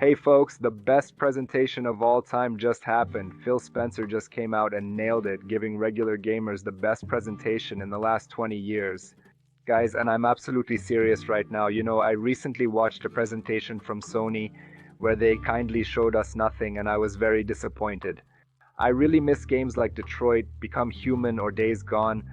Hey folks, the best presentation of all time just happened. Phil Spencer just came out and nailed it, giving regular gamers the best presentation in the last 20 years. Guys, and I'm absolutely serious right now. I recently watched a presentation from Sony where they kindly showed us nothing, and I was very disappointed. I really miss games like Detroit, Become Human, or Days Gone,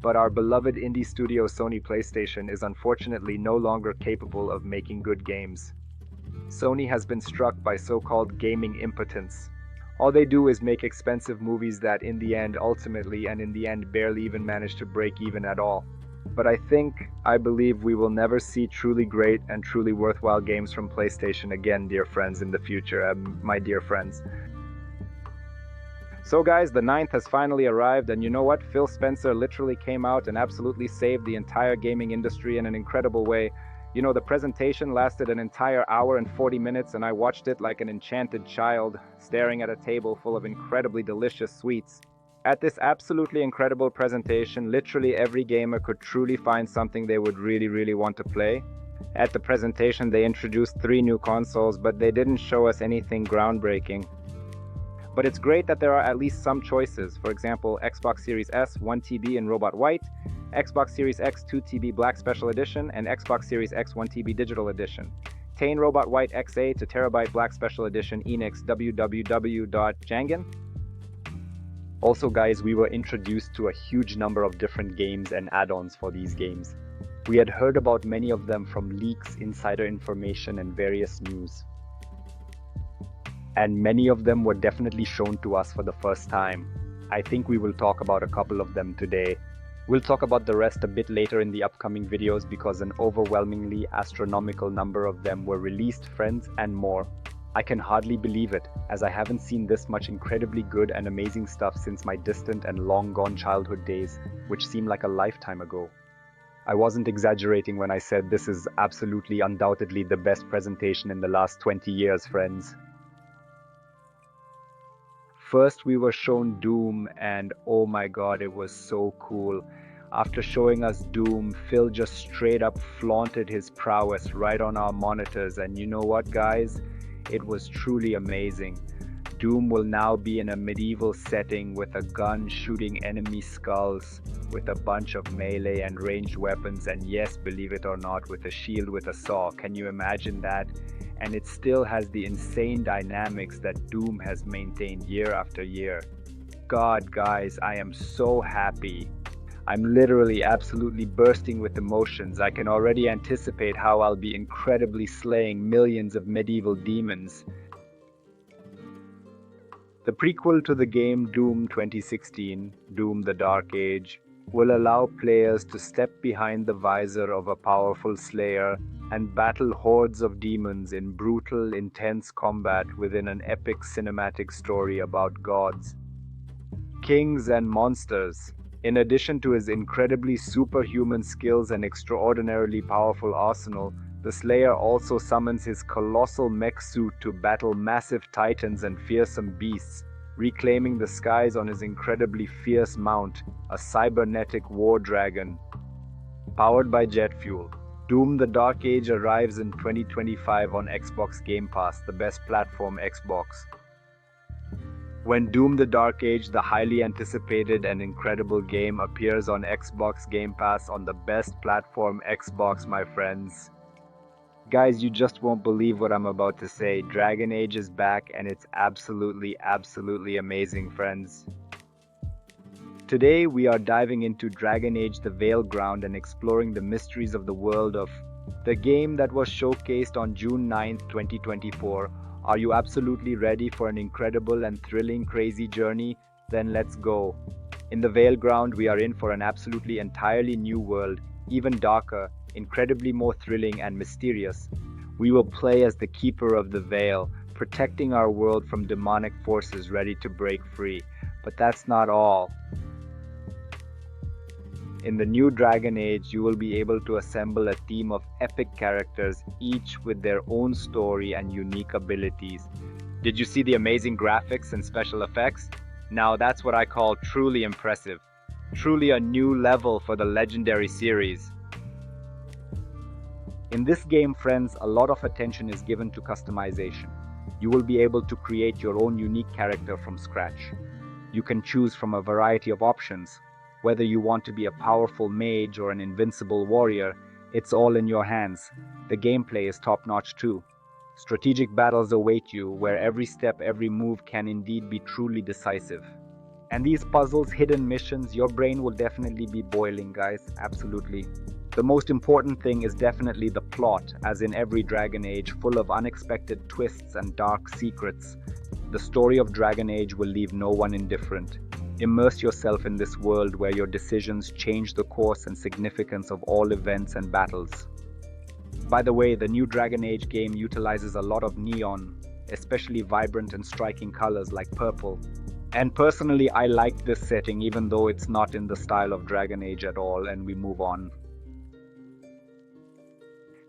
but our beloved indie studio Sony PlayStation is unfortunately no longer capable of making good games. Sony has been struck by so-called gaming impotence. All they do is make expensive movies that in the end barely even manage to break even at all. But I believe we will never see truly great and truly worthwhile games from PlayStation again, dear friends, in the future, my dear friends. So guys, the ninth has finally arrived, and you know what? Phil Spencer literally came out and absolutely saved the entire gaming industry in an incredible way. The presentation lasted an entire hour and 40 minutes, and I watched it like an enchanted child, staring at a table full of incredibly delicious sweets. At this absolutely incredible presentation, literally every gamer could truly find something they would really want to play. At the presentation, they introduced 3 new consoles, but they didn't show us anything groundbreaking. But it's great that there are at least some choices. For example, Xbox Series S 1TB in Robot White, Xbox Series X 2TB Black Special Edition, and Xbox Series X 1TB Digital Edition. Tane Robot White XA to Terabyte Black Special Edition Enix www.jangan. Also guys, we were introduced to a huge number of different games and add-ons for these games. We had heard about many of them from leaks, insider information, and various news. And many of them were definitely shown to us for the first time. I think we will talk about a couple of them today. We'll talk about the rest a bit later in the upcoming videos because an overwhelmingly astronomical number of them were released, friends, and more. I can hardly believe it, as I haven't seen this much incredibly good and amazing stuff since my distant and long-gone childhood days, which seem like a lifetime ago. I wasn't exaggerating when I said this is absolutely undoubtedly the best presentation in the last 20 years, friends. First, we were shown Doom, and oh my god, it was so cool. After showing us Doom, Phil just straight up flaunted his prowess right on our monitors, and you know what, guys? It was truly amazing. Doom will now be in a medieval setting with a gun shooting enemy skulls, with a bunch of melee and ranged weapons, and yes, believe it or not, with a shield with a saw. Can you imagine that? And it still has the insane dynamics that Doom has maintained year after year. God, guys, I am so happy. I'm literally absolutely bursting with emotions. I can already anticipate how I'll be incredibly slaying millions of medieval demons. The prequel to the game Doom 2016, Doom the Dark Age, will allow players to step behind the visor of a powerful slayer and battle hordes of demons in brutal, intense combat within an epic cinematic story about gods, kings, and monsters. In addition to his incredibly superhuman skills and extraordinarily powerful arsenal, the Slayer also summons his colossal mech suit to battle massive titans and fearsome beasts, reclaiming the skies on his incredibly fierce mount, a cybernetic war dragon. Powered by jet fuel, Doom the Dark Age arrives in 2025 on Xbox Game Pass, the best platform Xbox. When Doom the Dark Age, the highly anticipated and incredible game, appears on Xbox Game Pass on the best platform Xbox, my friends. Guys, you just won't believe what I'm about to say. Dragon Age is back, and it's absolutely amazing, friends. Today, we are diving into Dragon Age: The Veilground and exploring the mysteries of the world of the game that was showcased on June 9th, 2024. Are you absolutely ready for an incredible and thrilling, crazy journey? Then let's go. In the Veilground, we are in for an absolutely entirely new world, even darker, incredibly more thrilling and mysterious. We will play as the Keeper of the Veil, protecting our world from demonic forces ready to break free. But that's not all. In the new Dragon Age, you will be able to assemble a team of epic characters, each with their own story and unique abilities. Did you see the amazing graphics and special effects? Now that's what I call truly impressive. Truly a new level for the legendary series. In this game, friends, a lot of attention is given to customization. You will be able to create your own unique character from scratch. You can choose from a variety of options. Whether you want to be a powerful mage or an invincible warrior, it's all in your hands. The gameplay is top-notch too. Strategic battles await you, where every step, every move can indeed be truly decisive. And these puzzles, hidden missions, your brain will definitely be boiling, guys. Absolutely. The most important thing is definitely the plot, as in every Dragon Age, full of unexpected twists and dark secrets. The story of Dragon Age will leave no one indifferent. Immerse yourself in this world where your decisions change the course and significance of all events and battles. By the way, the new Dragon Age game utilizes a lot of neon, especially vibrant and striking colors like purple. And personally, I like this setting even though it's not in the style of Dragon Age at all, and we move on.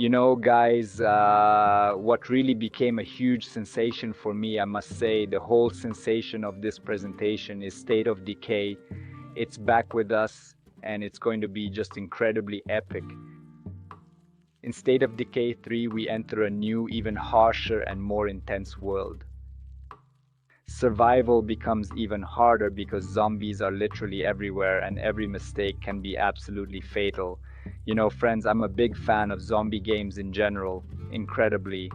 You know, guys, what really became a huge sensation for me, I must say, the whole sensation of this presentation is State of Decay. It's back with us, and it's going to be just incredibly epic. In State of Decay 3, we enter a new, even harsher and more intense world. Survival becomes even harder because zombies are literally everywhere, and every mistake can be absolutely fatal. You know, friends, I'm a big fan of zombie games in general, incredibly.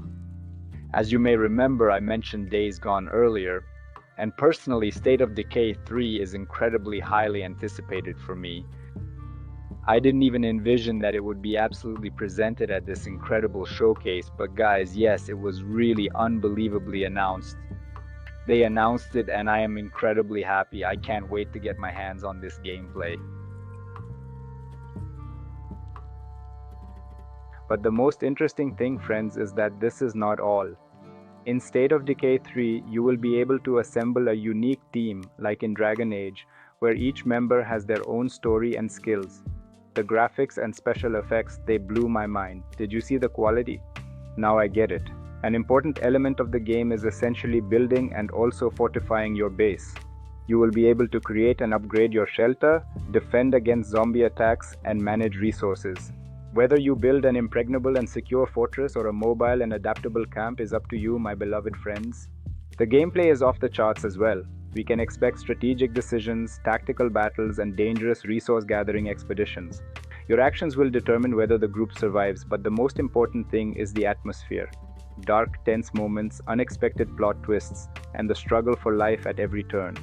As you may remember, I mentioned Days Gone earlier, and personally, State of Decay 3 is incredibly highly anticipated for me. I didn't even envision that it would be absolutely presented at this incredible showcase, but guys, yes, it was really unbelievably announced. They announced it and I am incredibly happy. I can't wait to get my hands on this gameplay. But the most interesting thing, friends, is that this is not all. In State of Decay 3, you will be able to assemble a unique team, like in Dragon Age, where each member has their own story and skills. The graphics and special effects, they blew my mind. Did you see the quality? Now I get it. An important element of the game is essentially building and also fortifying your base. You will be able to create and upgrade your shelter, defend against zombie attacks, and manage resources. Whether you build an impregnable and secure fortress or a mobile and adaptable camp is up to you, my beloved friends. The gameplay is off the charts as well. We can expect strategic decisions, tactical battles, and dangerous resource-gathering expeditions. Your actions will determine whether the group survives, but the most important thing is the atmosphere. Dark, tense moments, unexpected plot twists, and the struggle for life at every turn.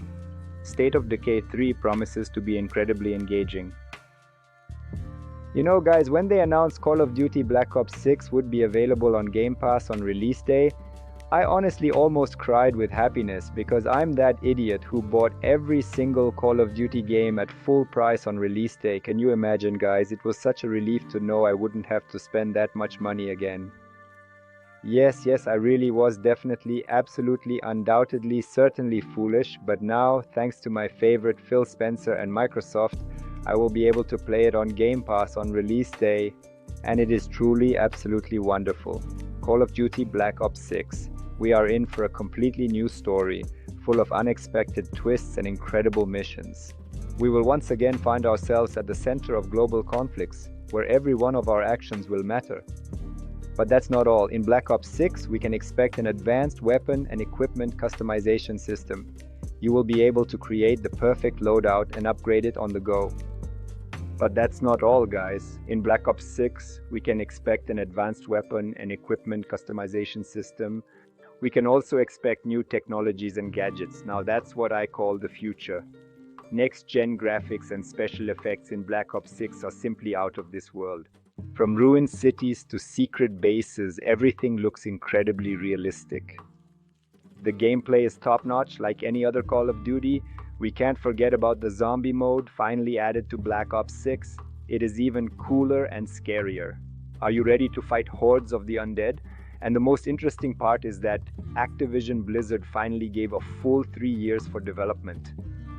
State of Decay 3 promises to be incredibly engaging. You know, guys, when they announced Call of Duty Black Ops 6 would be available on Game Pass on release day, I honestly almost cried with happiness because I'm that idiot who bought every single Call of Duty game at full price on release day. Can you imagine, guys? It was such a relief to know I wouldn't have to spend that much money again. Yes, I really was definitely, absolutely, undoubtedly, certainly foolish, but now, thanks to my favorite Phil Spencer and Microsoft, I will be able to play it on Game Pass on release day, and it is truly, absolutely wonderful. Call of Duty Black Ops 6. We are in for a completely new story, full of unexpected twists and incredible missions. We will once again find ourselves at the center of global conflicts, where every one of our actions will matter. But that's not all. In Black Ops 6, we can expect an advanced weapon and equipment customization system. You will be able to create the perfect loadout and upgrade it on the go. But that's not all, guys. In Black Ops 6, we can expect an advanced weapon and equipment customization system. We can also expect new technologies and gadgets. Now that's what I call the future. Next-gen graphics and special effects in Black Ops 6 are simply out of this world. From ruined cities to secret bases, everything looks incredibly realistic. The gameplay is top-notch like any other Call of Duty. We can't forget about the zombie mode, finally added to Black Ops 6. It is even cooler and scarier. Are you ready to fight hordes of the undead? And the most interesting part is that Activision Blizzard finally gave a full 3 years for development.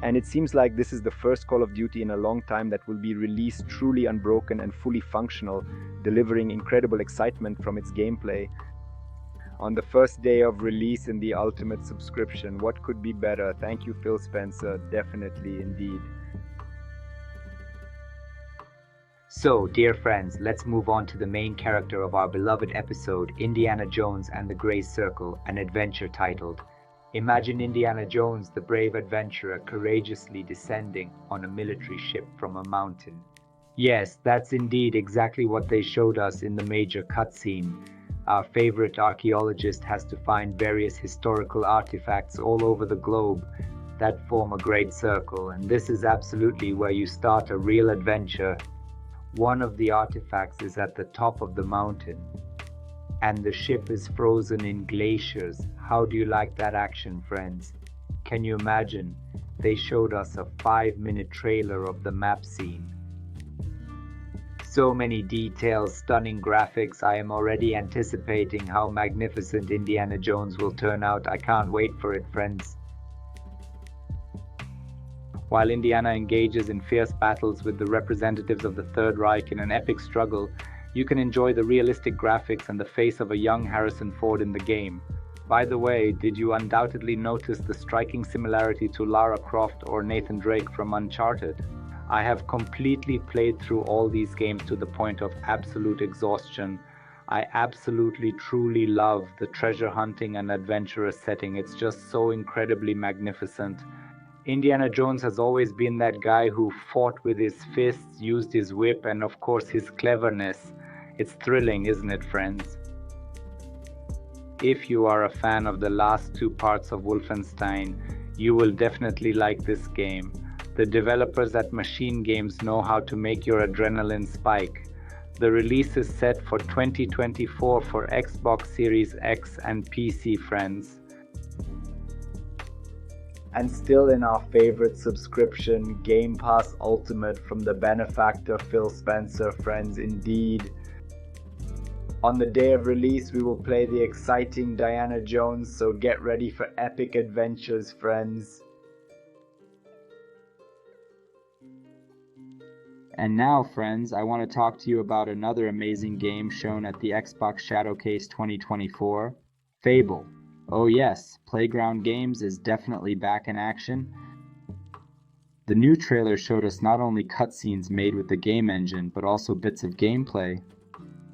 And it seems like this is the first Call of Duty in a long time that will be released truly unbroken and fully functional, delivering incredible excitement from its gameplay. On the first day of release in the Ultimate subscription, what could be better? Thank you, Phil Spencer. Definitely, indeed. So, dear friends, let's move on to the main character of our beloved episode, Indiana Jones and the Grey Circle, an adventure titled. Imagine Indiana Jones, the brave adventurer, courageously descending on a military ship from a mountain. Yes, that's indeed exactly what they showed us in the major cutscene. Our favorite archaeologist has to find various historical artifacts all over the globe that form a great circle, and this is absolutely where you start a real adventure. One of the artifacts is at the top of the mountain, and the ship is frozen in glaciers. How do you like that action, friends? Can you imagine? They showed us a 5-minute trailer of the map scene. So many details, stunning graphics. I am already anticipating how magnificent Indiana Jones will turn out. I can't wait for it, friends. While Indiana engages in fierce battles with the representatives of the Third Reich in an epic struggle, you can enjoy the realistic graphics and the face of a young Harrison Ford in the game. By the way, did you undoubtedly notice the striking similarity to Lara Croft or Nathan Drake from Uncharted? I have completely played through all these games to the point of absolute exhaustion. I absolutely truly love the treasure hunting and adventurous setting. It's just so incredibly magnificent. Indiana Jones has always been that guy who fought with his fists, used his whip, and of course his cleverness. It's thrilling, isn't it, friends? If you are a fan of the last two parts of Wolfenstein, you will definitely like this game. The developers at Machine Games know how to make your adrenaline spike. The release is set for 2024 for Xbox Series X and PC, friends. And still in our favorite subscription, Game Pass Ultimate from the benefactor Phil Spencer, friends, indeed. On the day of release, we will play the exciting Diana Jones, so get ready for epic adventures, friends. And now, friends, I want to talk to you about another amazing game shown at the Xbox Shadowcase 2024, Fable. Oh yes, Playground Games is definitely back in action. The new trailer showed us not only cutscenes made with the game engine, but also bits of gameplay.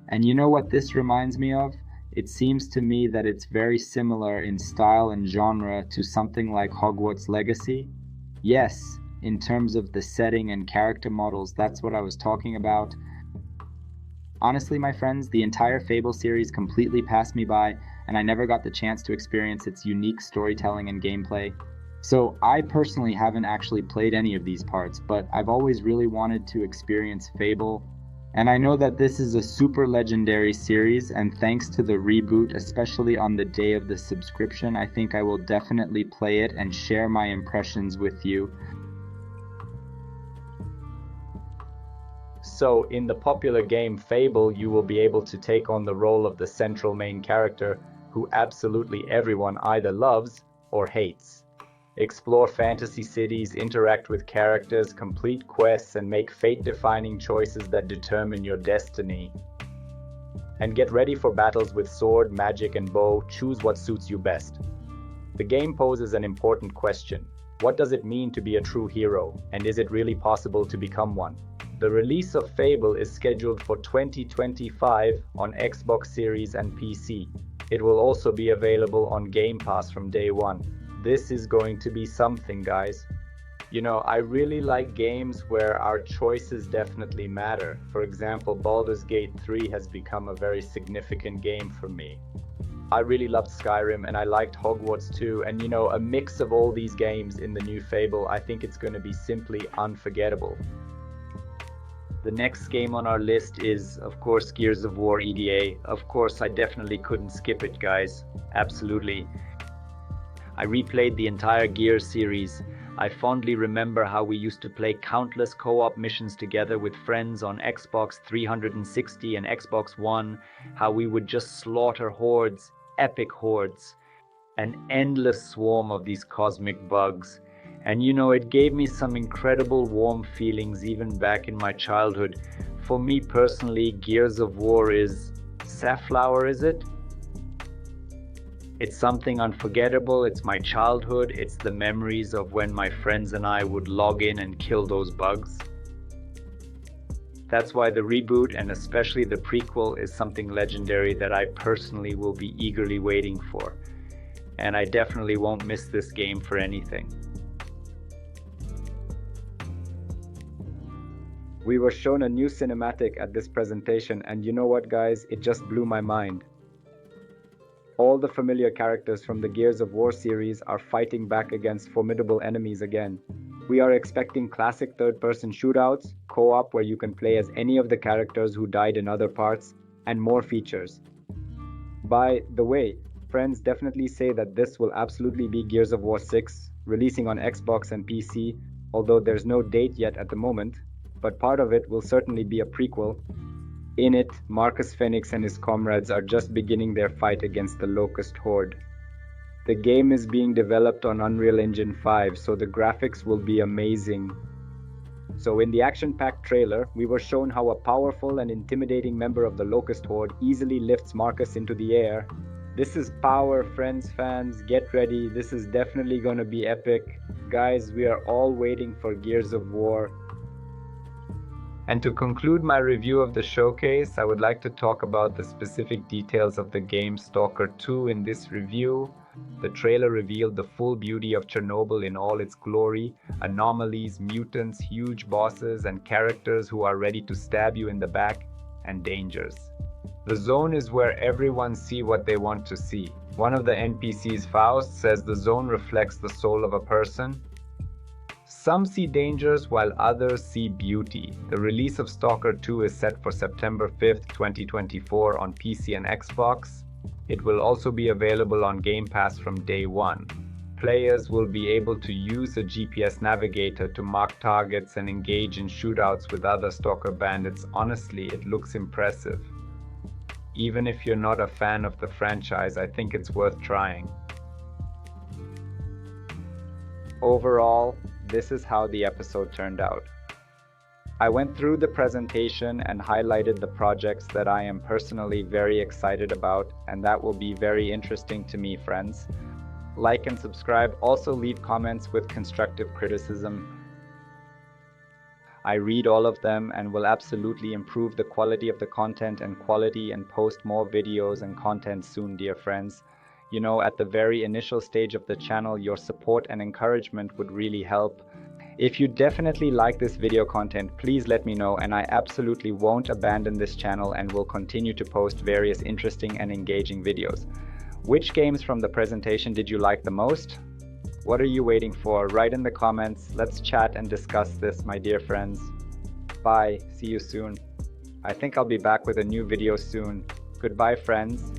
And you know what this reminds me of? It seems to me that it's very similar in style and genre to something like Hogwarts Legacy. Yes, in terms of the setting and character models, that's what I was talking about. Honestly, my friends, the entire Fable series completely passed me by, and I never got the chance to experience its unique storytelling and gameplay. So I personally haven't actually played any of these parts, but I've always really wanted to experience Fable. And I know that this is a super legendary series, and thanks to the reboot, especially on the day of the subscription, I think I will definitely play it and share my impressions with you. So, in the popular game Fable, you will be able to take on the role of the central main character, who absolutely everyone either loves or hates. Explore fantasy cities, interact with characters, complete quests, and make fate-defining choices that determine your destiny. And get ready for battles with sword, magic, and bow. Choose what suits you best. The game poses an important question. What does it mean to be a true hero, and is it really possible to become one? The release of Fable is scheduled for 2025 on Xbox Series and PC. It will also be available on Game Pass from day one. This is going to be something, guys. You know, I really like games where our choices definitely matter. For example, Baldur's Gate 3 has become a very significant game for me. I really loved Skyrim and I liked Hogwarts too, and you know, a mix of all these games in the new Fable, I think it's going to be simply unforgettable. The next game on our list is, of course, Gears of War EDA. Of course, I definitely couldn't skip it, guys. Absolutely. I replayed the entire Gears series. I fondly remember how we used to play countless co-op missions together with friends on Xbox 360 and Xbox One, how we would just slaughter hordes, epic hordes, an endless swarm of these cosmic bugs. And you know, it gave me some incredible warm feelings even back in my childhood. For me personally, Gears of War is safflower, is it? It's something unforgettable. It's my childhood. It's the memories of when my friends and I would log in and kill those bugs. That's why the reboot, and especially the prequel, is something legendary that I personally will be eagerly waiting for. And I definitely won't miss this game for anything. We were shown a new cinematic at this presentation, and you know what, guys? It just blew my mind. All the familiar characters from the Gears of War series are fighting back against formidable enemies again. We are expecting classic third-person shootouts, co-op where you can play as any of the characters who died in other parts, and more features. By the way, friends definitely say that this will absolutely be Gears of War 6, releasing on Xbox and PC, although there's no date yet at the moment, but part of it will certainly be a prequel. In it, Marcus Phoenix and his comrades are just beginning their fight against the Locust Horde. The game is being developed on Unreal Engine 5, so the graphics will be amazing. So in the action-packed trailer, we were shown how a powerful and intimidating member of the Locust Horde easily lifts Marcus into the air. This is power, friends, fans, get ready, this is definitely gonna be epic. Guys, we are all waiting for Gears of War. And to conclude my review of the showcase, I would like to talk about the specific details of the game Stalker 2 in this review. The trailer revealed the full beauty of Chernobyl in all its glory, anomalies, mutants, huge bosses, and characters who are ready to stab you in the back, and dangers. The zone is where everyone see what they want to see. One of the NPCs, Faust, says the zone reflects the soul of a person. Some see dangers while others see beauty. The release of Stalker 2 is set for September 5th, 2024 on PC and Xbox. It will also be available on Game Pass from day one. Players will be able to use a GPS navigator to mark targets and engage in shootouts with other Stalker bandits. Honestly, it looks impressive. Even if you're not a fan of the franchise, I think it's worth trying. Overall, this is how the episode turned out. I went through the presentation and highlighted the projects that I am personally very excited about, and that will be very interesting to me, friends. Like and subscribe. Also leave comments with constructive criticism. I read all of them and will absolutely improve the quality of the content and post more videos and content soon, dear friends. You know, at the very initial stage of the channel, your support and encouragement would really help. If you definitely like this video content, please let me know, and I absolutely won't abandon this channel and will continue to post various interesting and engaging videos. Which games from the presentation did you like the most? What are you waiting for? Write in the comments. Let's chat and discuss this, my dear friends. Bye. See you soon. I think I'll be back with a new video soon. Goodbye, friends.